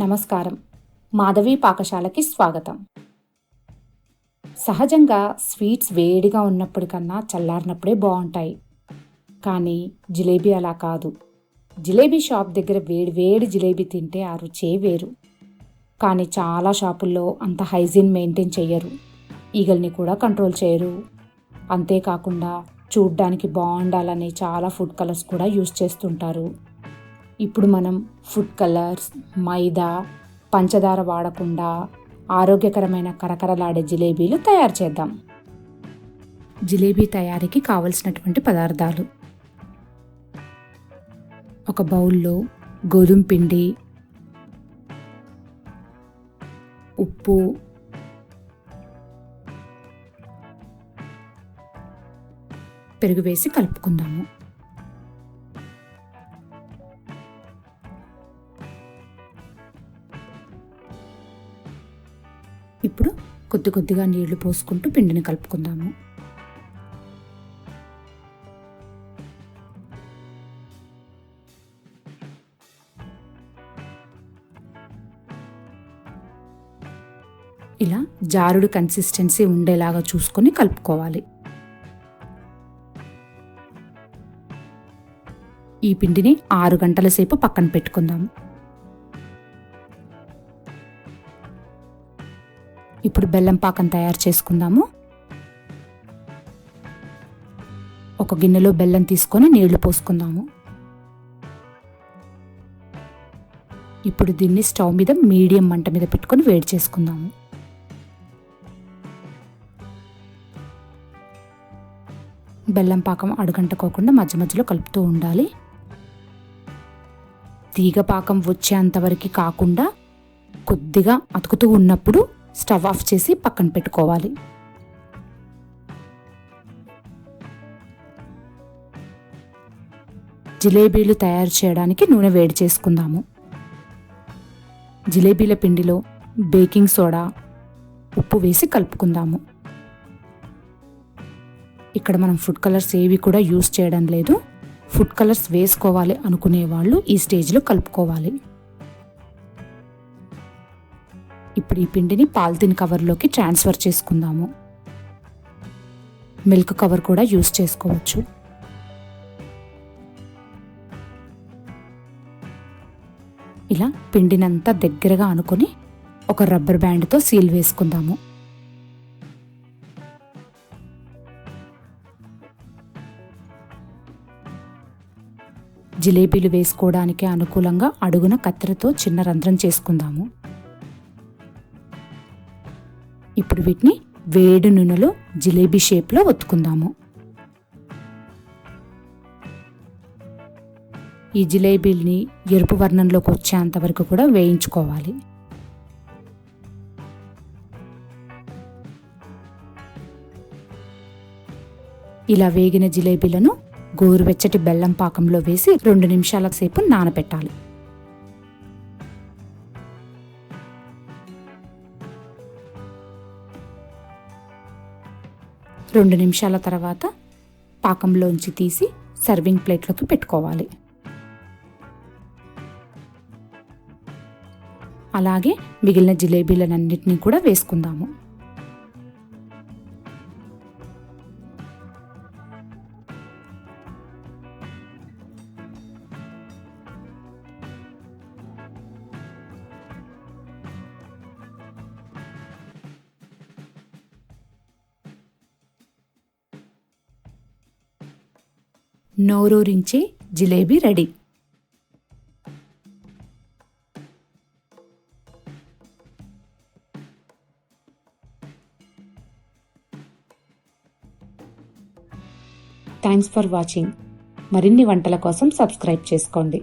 నమస్కారం. మాధవి పాకశాలకి స్వాగతం. సహజంగా స్వీట్స్ వేడిగా ఉన్నప్పుడు కన్నా చల్లారినప్పుడే బాగుంటాయి. కానీ జిలేబీ అలా కాదు. జిలేబీ షాప్ దగ్గర వేడి జిలేబీ తింటే ఆ రుచే వేరు. కానీ చాలా షాపుల్లో అంత హైజీన్ మెయింటైన్ చెయ్యరు. ఈగల్ని కూడా కంట్రోల్ చేయరు. అంతేకాకుండా చూడ్డానికి బాగుండాలని చాలా ఫుడ్ కలర్స్ కూడా యూస్ చేస్తుంటారు. ఇప్పుడు మనం ఫుడ్ కలర్స్, మైదా, పంచదార వాడకుండా ఆరోగ్యకరమైన కరకరలాడే జిలేబీలు తయారు చేద్దాం. జిలేబీ తయారీకి కావలసినటువంటి పదార్థాలు: ఒక బౌల్లో గోధుమ పిండి, ఉప్పు, పెరుగు వేసి కలుపుకుందాము. ఇప్పుడు కొద్దిగా నీళ్లు పోసుకుంటూ పిండిని కలుపుకుందాము. ఇలా జారుడు కన్సిస్టెన్సీ ఉండేలాగా చూసుకొని కలుపుకోవాలి. ఈ పిండిని 6 గంటల సేపు పక్కన పెట్టుకుందాము. ఇప్పుడు బెల్లం పాకం తయారు చేసుకుందాము. ఒక గిన్నెలో బెల్లం తీసుకొని నీళ్లు పోసుకుందాము. ఇప్పుడు దీన్ని స్టవ్ మీద మీడియం మంట మీద పెట్టుకొని వేడి చేసుకుందాము. బెల్లం పాకం అడుగంటుకోకుండా మధ్య మధ్యలో కలుపుతూ ఉండాలి. తీగ పాకం వచ్చేంతవరకు కాకుండా కొద్దిగా అతుకుతూ ఉన్నప్పుడు స్టవ్ ఆఫ్ చేసి పక్కన పెట్టుకోవాలి. జిలేబీలు తయారు చేయడానికి నూనె వేడి చేసుకుందాము. జిలేబీల పిండిలో బేకింగ్ సోడా, ఉప్పు వేసి కలుపుకుందాము. ఇక్కడ మనం ఫుడ్ కలర్స్ ఏవి కూడా యూస్ చేయడం లేదు. ఫుడ్ కలర్స్ వేసుకోవాలి అనుకునే వాళ్ళు ఈ స్టేజ్లో కలుపుకోవాలి. ఇప్పుడు ఈ పిండిని పాలిథిన్ కవర్లోకి ట్రాన్స్ఫర్ చేసుకుందాము. మిల్క్ కవర్ కూడా యూస్ చేసుకోవచ్చు. ఇలా పిండినంతా దగ్గరగా అనుకొని ఒక రబ్బర్ బ్యాండ్తో సీల్ వేసుకుందాము. జిలేబీలు వేసుకోవడానికి అనుకూలంగా అడుగున కత్తెరతో చిన్న రంధ్రం చేసుకుందాము. ఇప్పుడు వీటిని వేడి నూనెలో జిలేబీ షేప్లో ఒత్తుకుందాము. ఈ జిలేబీల్ని ఎరుపు వర్ణంలోకి వచ్చేంత వరకు కూడా వేయించుకోవాలి. ఇలా వేగిన జిలేబీలను గోరువెచ్చటి బెల్లం పాకంలో వేసి 2 నిమిషాల సేపు నానబెట్టాలి. రెండు నిమిషాల తర్వాత పాకంలోంచి తీసి సర్వింగ్ ప్లేట్లోకి పెట్టుకోవాలి. అలాగే మిగిలిన జిలేబీలన్నింటినీ కూడా వేసుకుందాము. నోరూరించే jalebi ready. Thanks for watching. మరిన్ని వంటల కోసం సబ్స్క్రైబ్ చేసుకోండి.